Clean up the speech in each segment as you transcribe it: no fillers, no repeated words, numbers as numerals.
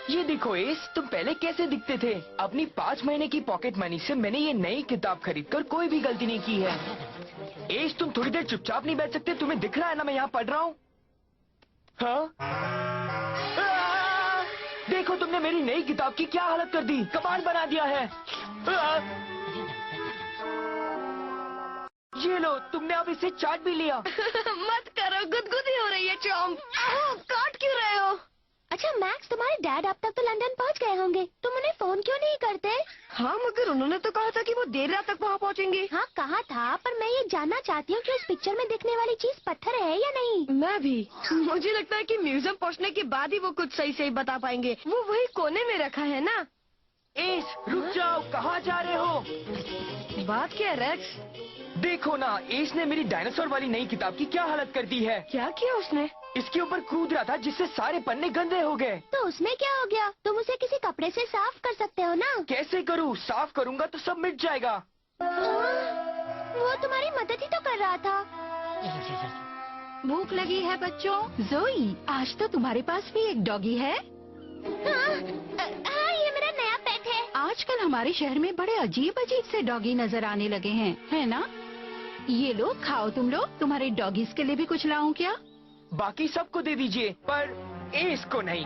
ये देखो एस, तुम पहले कैसे दिखते थे? अपनी 5 महीने की पॉकेट मनी से मैंने ये नई किताब खरीदकर कोई भी गलती नहीं की है। एस, तुम थोड़ी देर चुपचाप नहीं बैठ सकते? तुम्हें दिख रहा है ना मैं यहाँ पढ़ रहा हूँ। हाँ? देखो तुमने मेरी नई किताब की क्या हालत कर दी, कमाल बना दिया है। ये लो, तुमने अब इसे चाट भी लिया। मत करो, गुदगुदी हो रही है चॉम्प। काट क्यों रहे हो? अच्छा मैक्स, तुम्हारे डैड अब तक तो लंदन पहुंच गए होंगे, तुम उन्हें फोन क्यों नहीं करते? हाँ मगर उन्होंने तो कहा था कि वो देर रात तक वहाँ पहुँचेंगे। हाँ कहा था, पर मैं ये जानना चाहती हूँ कि उस पिक्चर में दिखने वाली चीज पत्थर है या नहीं। मैं भी। मुझे लगता है कि म्यूजियम पहुँचने के बाद ही वो कुछ सही सही बता पाएंगे। वो वही कोने में रखा है ना। एस, रुक जाओ, कहाँ जा रहे हो? बात क्या है रेक्स? देखो ना, एस ने मेरी डायनासोर वाली नई किताब की क्या हालत कर दी है। क्या किया उसने? इसके ऊपर कूद रहा था जिससे सारे पन्ने गंदे हो गए। तो उसमें क्या हो गया? तुम उसे किसी कपड़े से साफ कर सकते हो ना। कैसे करूँ? साफ करूँगा तो सब मिट जाएगा। वो तुम्हारी मदद ही तो कर रहा था। भूख लगी है बच्चों? जोई, आज तो तुम्हारे पास भी एक डॉगी है। हाँ, ये मेरा नया पेट है। आजकल हमारे शहर में बड़े अजीब अजीब से डॉगी नजर आने लगे हैं, है ना? ये लो, खाओ तुम लोग। तुम्हारे डॉगीज के लिए भी कुछ लाऊं क्या? बाकी सबको दे दीजिए, पर एस को नहीं।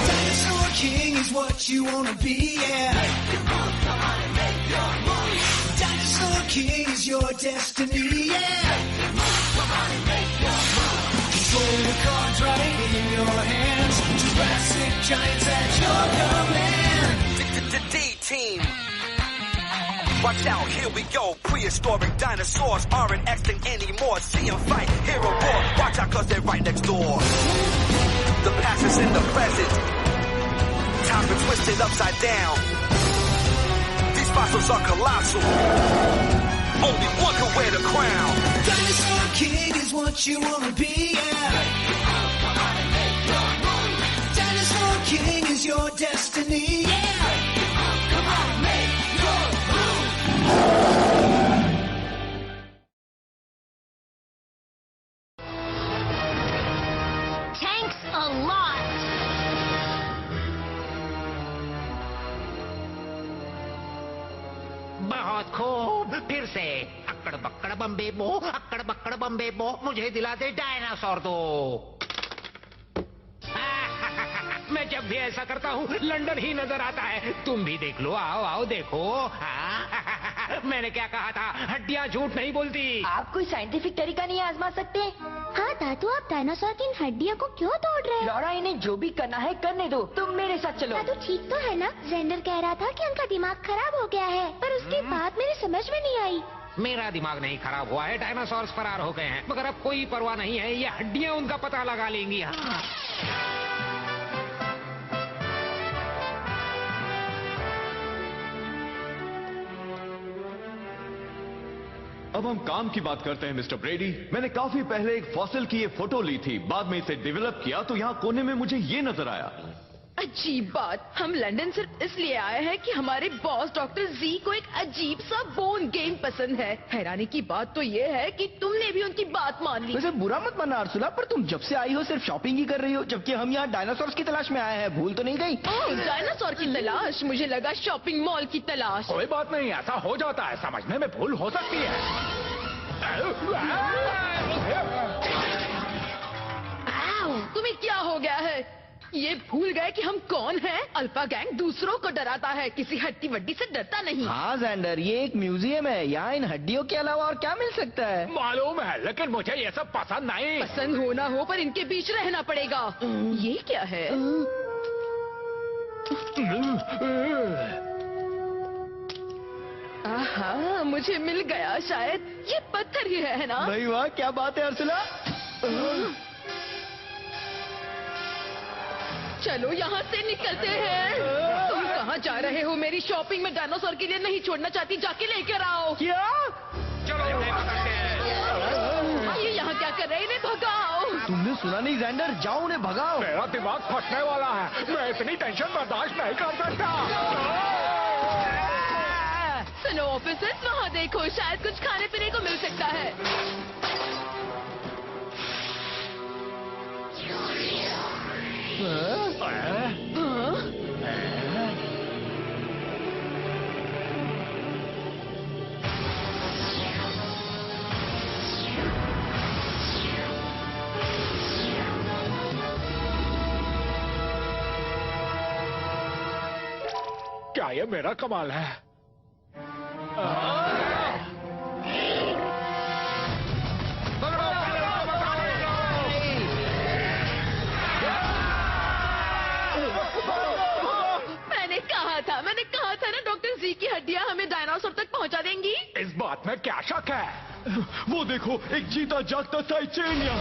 Dinosaur King is what you wanna be, yeah. Dinosaur King is your destiny, yeah. Control the cards right in your hands. Jurassic giants at your command. D-Team. Watch out, here we go. Prehistoric dinosaurs aren't extinct anymore. See them fight, hear a roar. Watch out, cause they're right next door. The past is in the present. Time's been twisted upside down. These fossils are colossal. Only one can wear the crown. Dinosaur King is what you wanna be, yeah. Dinosaur King is your destiny, yeah. Come on, make your move. Thanks a lot. बहुत खूब, फिर से अक्कड़ बक्कड़ बम्बे बो, अक्कड़ बक्कड़ बम्बे बो, मुझे दिला दे dinosaur दो। मैं जब भी ऐसा करता हूँ लंदन ही नजर आता है। तुम भी देख लो, आओ आओ देखो। हाँ? मैंने क्या कहा था, हड्डियाँ झूठ नहीं बोलती। आप कोई साइंटिफिक तरीका नहीं आजमा सकते? हाँ दादू, आप डायनासोर की इन हड्डियों को क्यों तोड़ रहे हैं? लॉरा, इन्हें जो भी करना है करने दो, तुम मेरे साथ चलो। दादू ठीक तो है ना? जेंडर कह रहा था कि उनका दिमाग खराब हो गया है, पर उसकी बात मेरे समझ में नहीं आई। मेरा दिमाग नहीं खराब हुआ है, डायनासोर्स फरार हो गए हैं, मगर अब कोई परवाह नहीं है, ये हड्डियाँ उनका पता लगा लेंगी। हाँ। अब हम काम की बात करते हैं मिस्टर ब्रेडी। मैंने काफी पहले एक फॉसिल की ये फोटो ली थी, बाद में इसे डेवलप किया तो यहाँ कोने में मुझे ये नजर आया। अजीब बात, हम लंदन सिर्फ इसलिए आए हैं कि हमारे बॉस डॉक्टर जी को एक अजीब सा बोन गेम पसंद है। हैरानी की बात तो ये है कि तुमने भी उनकी बात मान ली। वैसे बुरा मत मानना अर्सुला, पर तुम जब से आई हो सिर्फ शॉपिंग ही कर रही हो, जबकि हम यहाँ डायनासोर्स की तलाश में आए हैं। भूल तो नहीं गई? डायनासोर की तलाश? मुझे लगा शॉपिंग मॉल की तलाश। कोई बात नहीं, ऐसा हो जाता है, समझने में भूल हो सकती है। तुम्हें क्या हो गया है? ये भूल गए कि हम कौन हैं? अल्फा गैंग दूसरों को डराता है, किसी हड्डी वड्डी से डरता नहीं। हाँ जेंडर, ये एक म्यूजियम है, यहाँ इन हड्डियों के अलावा और क्या मिल सकता है? मालूम है, लेकिन मुझे ये सब पसंद नहीं। पसंद हो ना हो, पर इनके बीच रहना पड़ेगा। ये क्या है? आहा, मुझे मिल गया शायद। ये पत्थर ही है ना? भाई वाह, क्या बात है अर्सुला। चलो यहाँ से निकलते हैं। तुम कहाँ जा रहे हो? मेरी शॉपिंग में डायनासोर के लिए नहीं छोड़ना चाहती, जाके लेकर आओ। क्या? चलो ये यहाँ क्या कर रहे हैं? इन्हें भगाओ। तुमने सुना नहीं जेंडर? जाओ उन्हें भगाओ। मेरा दिमाग फटने वाला है, मैं इतनी टेंशन बर्दाश्त नहीं कर सकता। सुनो ऑफिसर्स, वहाँ देखो, शायद कुछ खाने पीने को मिल सकता है। क्या ये मेरा कमाल है? मैंने कहा था ना, डॉक्टर जी की हड्डियां हमें डायनासोर तक पहुंचा देंगी। इस बात में क्या शक है? वो देखो, एक जीता जागता साइचेनिया।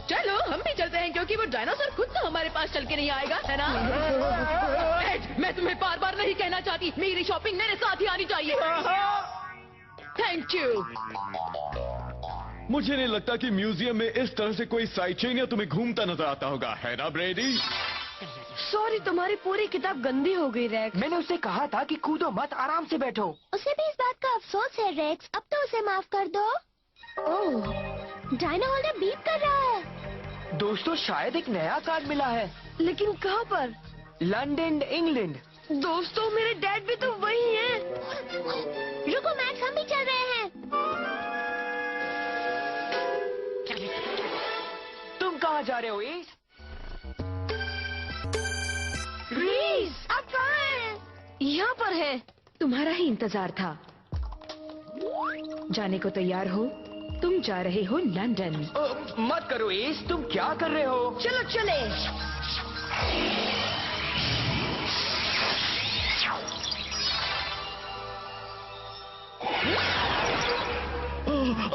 चलो हम भी चलते हैं, क्योंकि वो डायनासोर खुद तो हमारे पास चल के नहीं आएगा, है ना? एड, मैं तुम्हें बार बार नहीं कहना चाहती, मेरी शॉपिंग मेरे साथ ही आनी चाहिए। Thank you. मुझे नहीं लगता कि म्यूजियम में इस तरह से कोई साइचेनिया तुम्हें घूमता नजर आता होगा, है ना ब्रेडी? सॉरी, तुम्हारी पूरी किताब गंदी हो गई रेक्स। मैंने उसे कहा था कि कूदो मत, आराम से बैठो। उसे भी इस बात का अफसोस है रेक्स, अब तो उसे माफ कर दो। ओह, डायनो होल्डर बीप कर रहा है। दोस्तों, शायद एक नया कार्ड मिला है। लेकिन कहाँ पर? London, England. दोस्तों, मेरे डैड भी तो वही हैं। रुको मैक्स, हम भी चल रहे हैं। तुम कहाँ जा रहे हो एस? रीस, आप कहाँ हैं? यहाँ पर है। तुम्हारा ही इंतजार था। जाने को तैयार हो? तुम जा रहे हो लंदन। मत करो एस, तुम क्या कर रहे हो? चलो चले।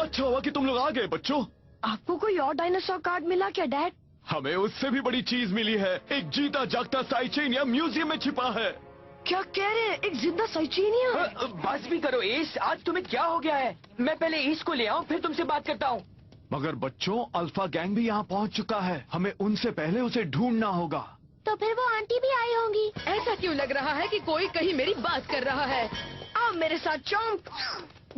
अच्छा हुआ कि तुम लोग आ गए बच्चों। आपको कोई और डायनासोर कार्ड मिला क्या डैड? हमें उससे भी बड़ी चीज मिली है। एक जीता जागता साइचेनिया म्यूजियम में छिपा है। क्या कह रहे हैं? एक जिंदा साइचेनिया? बस भी करो एस, आज तुम्हें क्या हो गया है? मैं पहले एस को ले आऊं, फिर तुमसे बात करता हूँ। मगर बच्चों, अल्फा गैंग भी यहाँ पहुँच चुका है। हमें उनसे पहले उसे ढूंढना होगा। तो फिर वो आंटी भी आई होंगी। ऐसा क्यों लग रहा है कि कोई कहीं मेरी बात कर रहा है? आओ मेरे साथ चॉम्प।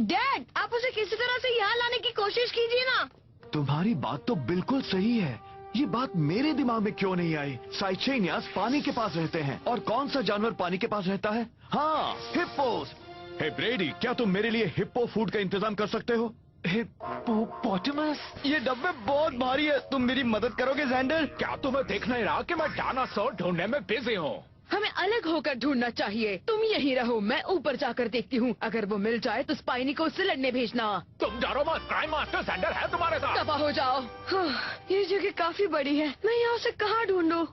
डैड, आप उसे किसी तरह से यहाँ लाने की कोशिश कीजिए ना। तुम्हारी बात तो बिल्कुल सही है। ये बात मेरे दिमाग में क्यों नहीं आई? साइचेनियास पानी के पास रहते हैं, और कौन सा जानवर पानी के पास रहता है? हाँ, हिप्पोस। हे ब्रेडी, क्या तुम मेरे लिए हिप्पो फूड का इंतजाम कर सकते हो? हिप्पोपोटामस? ये डब्बे बहुत भारी है, तुम मेरी मदद करोगे ज़ैंडर? क्या तुम्हें देख नहीं रहा कि मैं डायनासोर ढूंढने में बिजी हूँ? हमें अलग होकर ढूंढना चाहिए। तुम यहीं रहो, मैं ऊपर जाकर देखती हूँ। अगर वो मिल जाए तो स्पाइनी को उससे लड़ने भेजना। तुम डरो मत, प्राइम मास्टर ज़ैंडर है तुम्हारे साथ। दफा हो जाओ। हाँ, ये जगह काफी बड़ी है, मैं यहाँ से कहाँ ढूंढूं?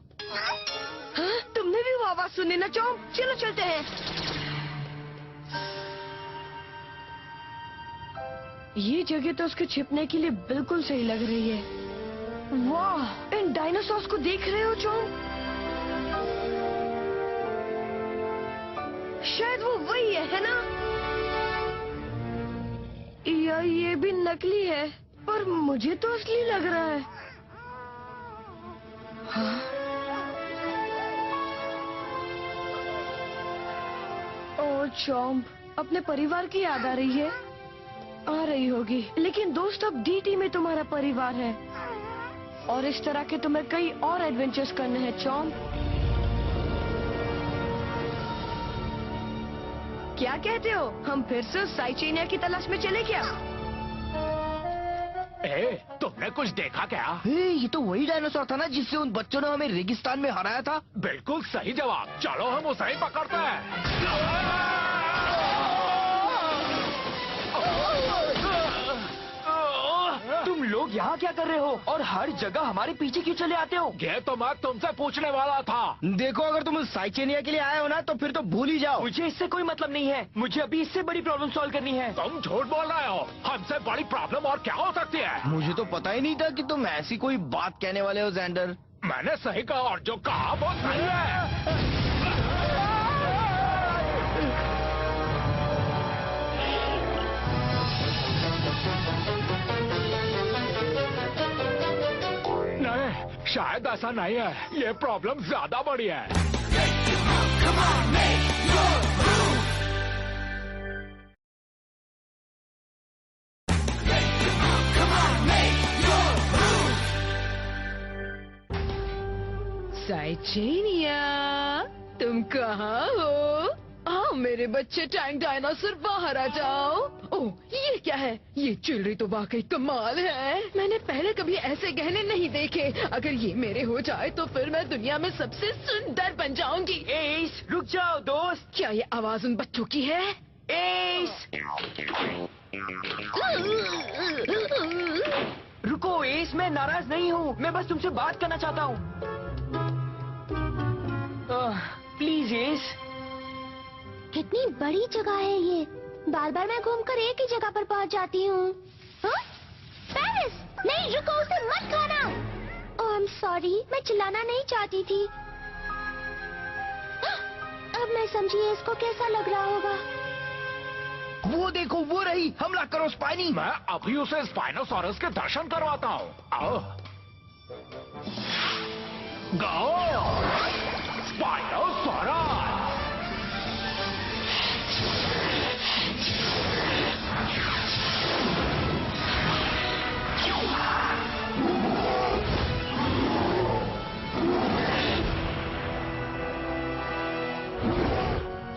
हाँ, तुमने भी वो आवाज सुनी ना चॉम्प? चलो चलते हैं। ये जगह तो उसके छिपने के लिए बिल्कुल सही लग रही है। वाह, इन डायनासोर्स को देख रहे हो चॉम्प? शायद वो वही है ना? या ये भी नकली है, पर मुझे तो असली लग रहा है। हाँ? ओ चॉम्प, अपने परिवार की याद आ रही है? आ रही होगी, लेकिन दोस्त अब डीटी में तुम्हारा परिवार है, और इस तरह के तुम्हें कई और एडवेंचर्स करने हैं चॉम्प। क्या कहते हो? हम फिर से उस साइचेनिया की तलाश में चले क्या? तुमने कुछ देखा क्या? ये तो वही डायनासोर था ना जिससे उन बच्चों ने हमें रेगिस्तान में हराया था। बिल्कुल सही जवाब। चलो हम उसे ही पकड़ते हैं। तुम लोग यहाँ क्या कर रहे हो? और हर जगह हमारे पीछे क्यों चले आते हो? ये तो मैं तुमसे पूछने वाला था। देखो, अगर तुम उस साइचेनिया के लिए आए हो ना, तो फिर तो भूल ही जाओ। मुझे इससे कोई मतलब नहीं है। मुझे अभी इससे बड़ी प्रॉब्लम सॉल्व करनी है। तुम झूठ बोल रहे हो। हमसे बड़ी प्रॉब्लम और क्या हो सकती है? मुझे तो पता ही नहीं था कि तुम ऐसी कोई बात कहने वाले हो ज़ैंडर। मैंने सही कहा, और जो कहा वो सही है। शायद ऐसा नहीं है, ये प्रॉब्लम ज्यादा बड़ी है। Come on, make your move. Come on, make your move. साइचेनिया, तुम कहाँ हो? आओ मेरे बच्चे टैंक डायनासोर, बाहर आ जाओ। ओह, ये क्या है? ये ज्वेलरी तो वाकई कमाल है। मैंने पहले कभी ऐसे गहने नहीं देखे। अगर ये मेरे हो जाए तो फिर मैं दुनिया में सबसे सुंदर बन जाऊंगी। एस, रुक जाओ दोस्त। क्या ये आवाज उन बच्चों की है? एस, रुको एस, मैं नाराज नहीं हूँ। मैं बस तुमसे बात करना चाहता हूँ। Please S. कितनी बड़ी जगह है ये। बार बार मैं घूमकर एक ही जगह पर पहुंच जाती हूँ। हाँ? पेरिस, नहीं रुको, उसे मत खाना। ओह, आई एम सॉरी, मैं चिल्लाना नहीं चाहती थी। अब मैं समझी इसको कैसा लग रहा होगा। वो देखो, वो रही। हमला करो स्पाइनी। मैं अभी उसे स्पाइनोसॉरस के दर्शन करवाता हूँ। आओ, गाओ स्पाइनोसॉरस।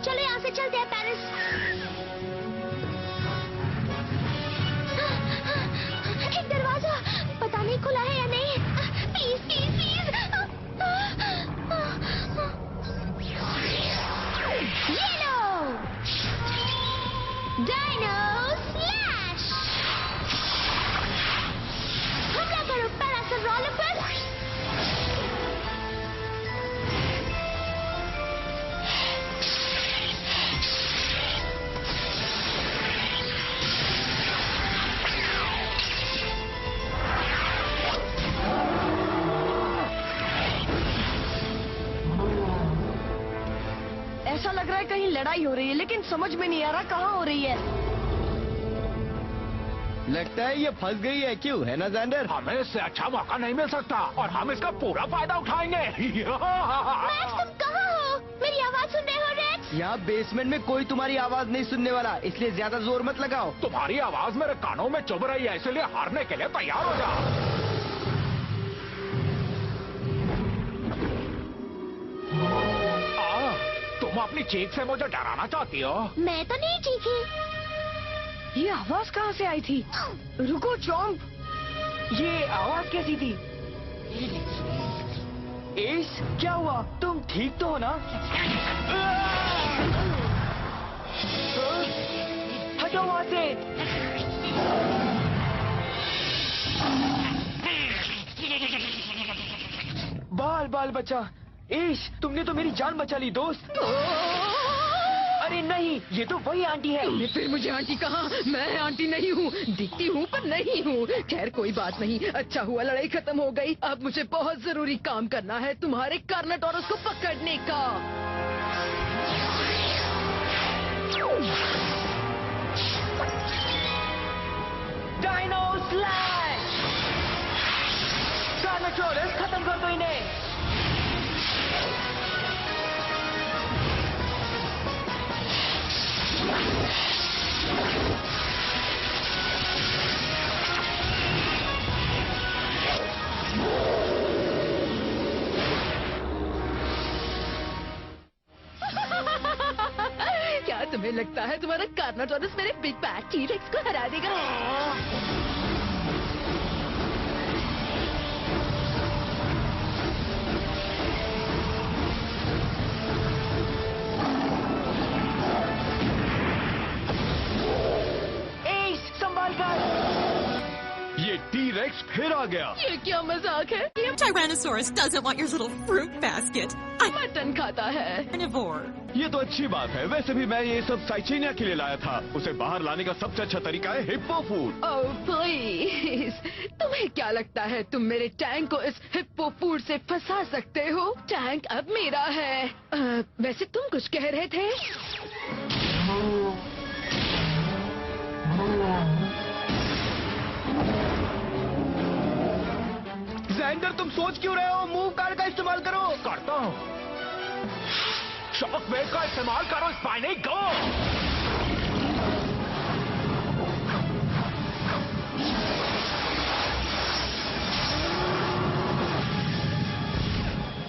चलो यहाँ से चलते हैं पेरिस। एक दरवाजा, पता नहीं खुला है या नहीं। Please please please. ये लो, डायनो स्लैश। हमला करो पैरासोरोलॉपस। ऐसा लग रहा है कहीं लड़ाई हो रही है, लेकिन समझ में नहीं आ रहा कहाँ हो रही है। लगता है ये फंस गई है। क्यों है ना ज़ैंडर? हमें इससे अच्छा मौका नहीं मिल सकता और हम इसका पूरा फायदा उठाएंगे। मैक्स, तुम कहाँ हो? मेरी आवाज सुन रहे हो रेक्स? यहाँ बेसमेंट में कोई तुम्हारी आवाज नहीं सुनने वाला, इसलिए ज्यादा जोर मत लगाओ। तुम्हारी आवाज मेरे कानों में चुभ रही है, इसलिए हारने के लिए तैयार हो जा। तुम अपनी चीख से मुझे डराना चाहती हो? मैं तो नहीं चीखी। ये आवाज कहाँ से आई थी? रुको चॉम्प, ये आवाज कैसी थी? एस, क्या हुआ? तुम ठीक तो हो ना? हटो वहां से। बाल बाल बचा। एश, तुमने तो मेरी जान बचा ली दोस्त। अरे नहीं, ये तो वही आंटी है। तुमने फिर मुझे आंटी कहा? मैं आंटी नहीं हूँ, दिखती हूँ पर नहीं हूँ। खैर कोई बात नहीं, अच्छा हुआ लड़ाई खत्म हो गई। अब मुझे बहुत जरूरी काम करना है, तुम्हारे कार्नाटोरस को पकड़ने का। Dino slash! कार्नाटोरस, खत्म कर दो इन्हें। क्या तुम्हें लगता है तुम्हारा कार्नाटोरस मेरे बिग बैड टी-रेक्स को हरा देगा? एश, संभाल कर। ये टी-रेक्स फिर आ गया। ये क्या मजाक है? ये Tyrannosaurus doesn't want your little fruit basket. I'm mutton खाता है। carnivore. ये तो अच्छी बात है। वैसे भी मैं ये सब साइचेनिया के लिए लाया था। उसे बाहर लाने का सबसे अच्छा तरीका है हिप्पो फूड। ओह प्लीज, तुम्हें क्या लगता है तुम मेरे टैंक को इस हिप्पो फूड से फंसा सकते हो? टैंक अब मेरा है। वैसे तुम कुछ कह रहे थे? ज़ैंडर, तुम सोच क्यों रहे हो? मूव कार्ड का इस्तेमाल करो। करता हूँ। शॉक वेव का इस्तेमाल करो स्पाइनी, गो।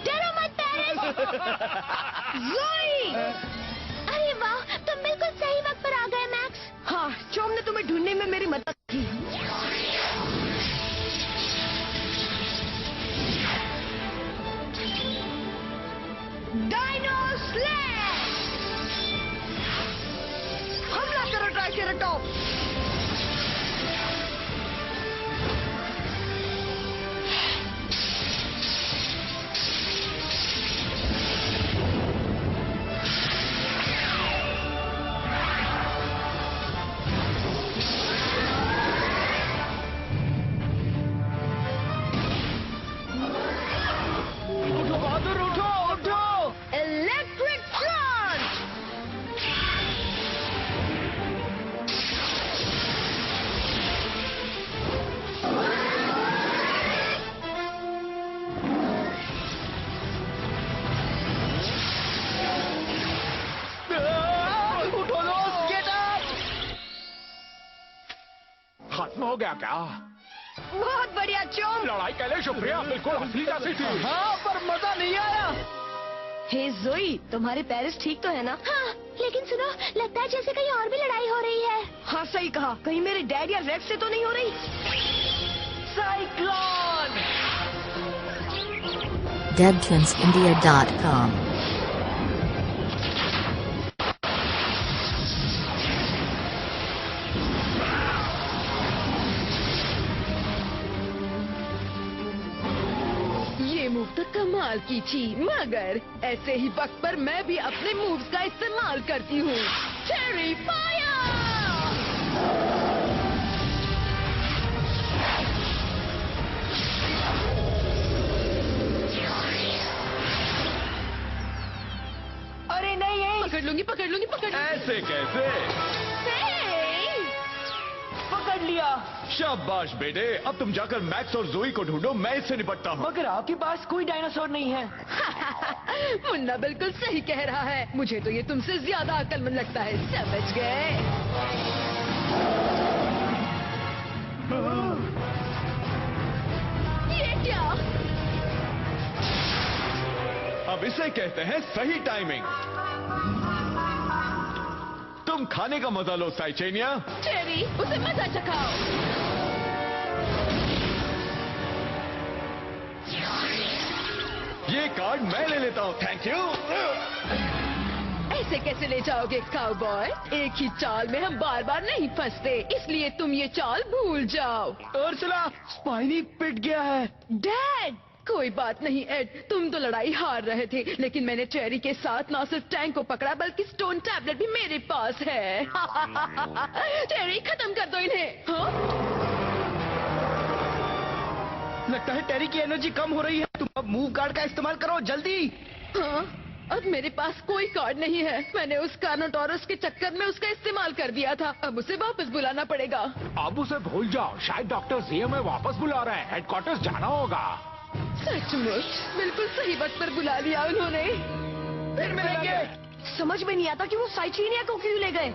डरो मत पेरिस। ज़ोई! अरे वाह, तुम बिल्कुल सही वक्त पर आ गए मैक्स। हाँ, चोम ने तुम्हें ढूंढने में मेरी मदद की। Dino slash! हमला करो ट्राइसेराटॉप्स! बहादुर उठो उठो। Electric charge! उठो दोस्त, गेट अप। खत्म हो गया क्या? बहुत बढ़िया चोम। लड़ाई के लिए शुक्रिया, बिल्कुल असली जैसी थी। हाँ, पर मजा नहीं आया। हे ज़ोई, तुम्हारे पेरिस ठीक तो है ना? हाँ, लेकिन सुनो, लगता है जैसे कहीं और भी लड़ाई हो रही है। हाँ, सही कहा। कहीं मेरे डैड या रेक्स से तो नहीं हो रही? साइक्लोन। DeadKinsIndia.com ये मूव तो कमाल की थी, मगर ऐसे ही वक्त पर मैं भी अपने मूव्स का इस्तेमाल करती हूँ। Cherry fire! अरे नहीं है। पकड़ लूंगी, पकड़ लूंगी, पकड़ लूंगी। ऐसे कैसे? पकड़ लिया। शाबाश बेटे, अब तुम जाकर मैक्स और जोई को ढूंढो, मैं इससे निपटता हूँ। मगर आपके पास कोई डायनासोर नहीं है। मुन्ना बिल्कुल सही कह रहा है। मुझे तो ये तुमसे ज्यादा अक्लमंद लगता है, समझ गए? ये क्या? अब इसे कहते हैं सही टाइमिंग। तुम खाने का मजा लो साइचेनिया। चेरी, उसे मजा चखाओ। ये कार्ड मैं ले लेता हूँ, थैंक यू। ऐसे कैसे ले जाओगे काउबॉय? एक ही चाल में हम बार बार नहीं फंसते, इसलिए तुम ये चाल भूल जाओ। उर्सुला, स्पाइनी पिट गया है। डैड! कोई बात नहीं एड, तुम तो लड़ाई हार रहे थे, लेकिन मैंने चेरी के साथ ना सिर्फ टैंक को पकड़ा बल्कि स्टोन टैबलेट भी मेरे पास है। चेरी, खत्म कर दो इन्हें। हाँ? लगता है टेरी की एनर्जी कम हो रही है। तुम अब मूव कार्ड का इस्तेमाल करो, जल्दी। हाँ? अब मेरे पास कोई कार्ड नहीं है। मैंने उस कार्नोटोरस के चक्कर में उसका इस्तेमाल कर दिया था। अब उसे वापस बुलाना पड़ेगा। अब उसे भूल जाओ, शायद डॉक्टर जीएम में वापस बुला रहे हैं, हेडक्वार्टर्स जाना होगा। सचमुच, बिल्कुल सही वक्त पर बुला लिया उन्होंने। फिर मिलेंगे। समझ में नहीं आता कि वो साइचीनिया को क्यों ले गए।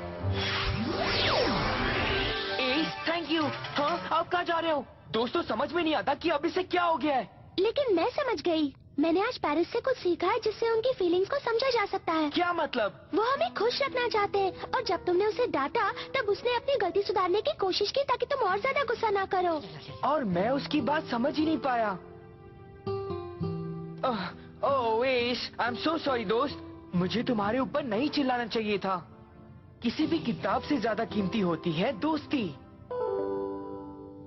S, thank you. हाँ, आप कहाँ जा रहे हो? दोस्तों, समझ में नहीं आता कि अब इसे क्या हो गया है। लेकिन मैं समझ गई। मैंने आज पेरिस से कुछ सीखा है जिससे उनकी फीलिंग्स को समझा जा सकता है। क्या मतलब? वो हमें खुश रखना चाहते हैं, और जब तुमने उसे डांटा तब उसने अपनी गलती सुधारने की कोशिश की ताकि तुम और ज्यादा गुस्सा ना करो। और मैं उसकी बात समझ ही नहीं पाया। Oh yes, I am so sorry दोस्त। मुझे तुम्हारे ऊपर नहीं चिल्लाना चाहिए था। किसी भी किताब से ज्यादा कीमती होती है दोस्ती।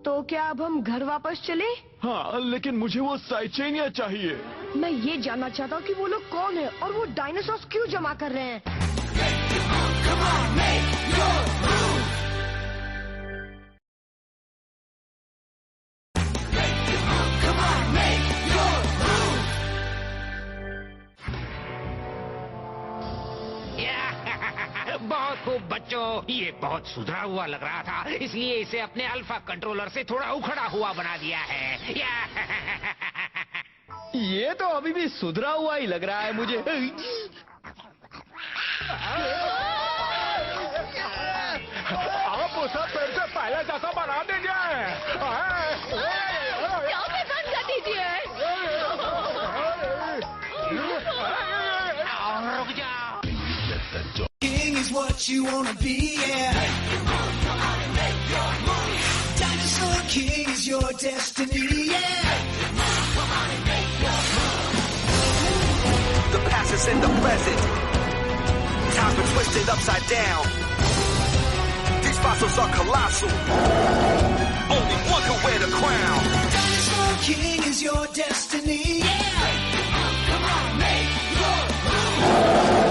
तो क्या अब हम घर वापस चले? हाँ, लेकिन मुझे वो साइचेनिया चाहिए। मैं ये जानना चाहता हूँ कि वो लोग कौन है और वो डायनासोर्स क्यों जमा कर रहे हैं। बहुत खूब बच्चों, ये बहुत सुधरा हुआ लग रहा था, इसलिए इसे अपने अल्फा कंट्रोलर से थोड़ा उखड़ा हुआ बना दिया है। ये तो अभी भी सुधरा हुआ ही लग रहा है मुझे। आप उसे फिर से पहले जैसा बना देंगे। क्या पे बंद कर दीजिए। रुक जाओ। King is what you wanna be, yeah. Dinosaur King is your destiny, yeah. The past is in the present. Time's been twisted upside down. These fossils are colossal. Only one can wear the crown. Dinosaur King is your destiny, yeah. Come on, make your move.